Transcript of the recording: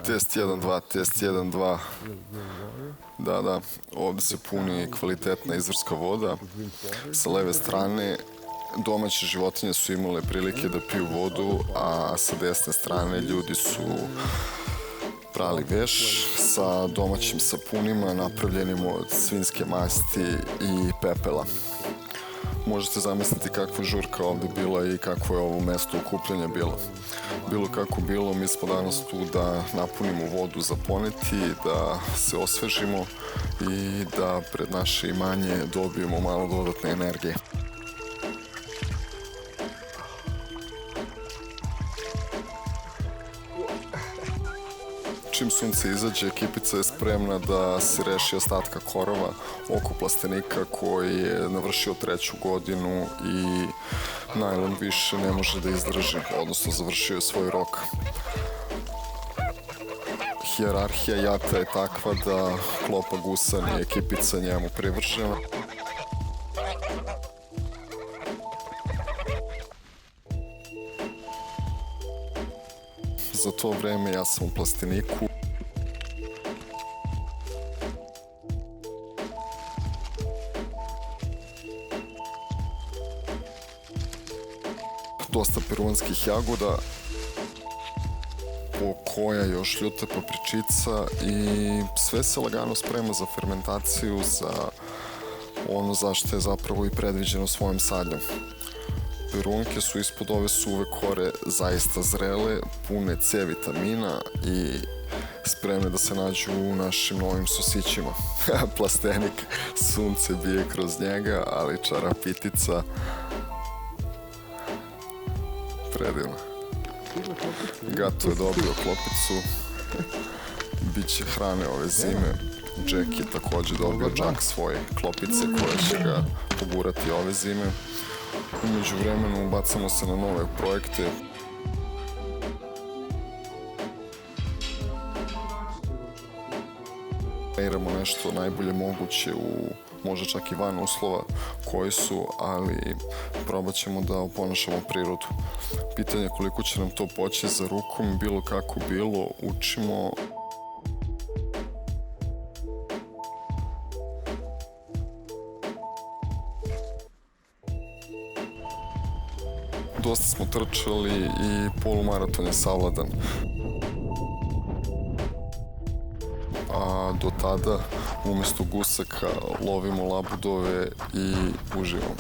Test 1, 2, test 1, 2. Da, ovdje se puni kvalitetna izvorska voda. Sa leve strane domaće životinje su imale prilike da piju vodu, a sa desne strane ljudi su prali veš sa domaćim sapunima napravljenim od svinjske masti i pepela. Možete zamisliti kakva žurka ovdje bila i kakvo je ovo mesto okupljanja bilo. Bilo kako bilo, mi smo danas tu da napunimo vodu za poneti, da se osvežimo i da pred naše imanje dobijemo malo dodatne energije. Čim sunce izađe, ekipica je spremna da se reši ostatka korova oko plastenika koji je navršio 3. godinu i najlon više ne može da izdrži, odnosno završio je svoj rok. Hijerarhija jata je takva da klopa gusan i ekipica njemu privržena. Za to vreme ja sam u plasteniku. Dosta peruanskih jagoda, pokoja, još ljuta papričica i sve se lagano sprema za fermentaciju, za ono zašto je zapravo i predviđeno svojim sadnjom. Perunke su ispod ove suve kore zaista zrele, pune C vitamina i spremne da se nađu u našim novim sosićima. Plastenik, sunce bije kroz njega, ali čarapitica predivna. Gato je dobio klopicu, bit će hrane ove zime. Jack je također dobio džak svoje klopice koje će ga pogurati ove zime. Umeđu vremenu bacamo se na nove projekte. Kreiramo nešto najbolje moguće u možda čak i van uslova koji su, ali probat ćemo da oponašamo prirodu. Pitanje je koliko će nam to poći za rukom, bilo kako bilo, učimo. Dosta smo trčali i polumaraton je savladan. A do tada umjesto gusaka lovimo labudove i uživamo.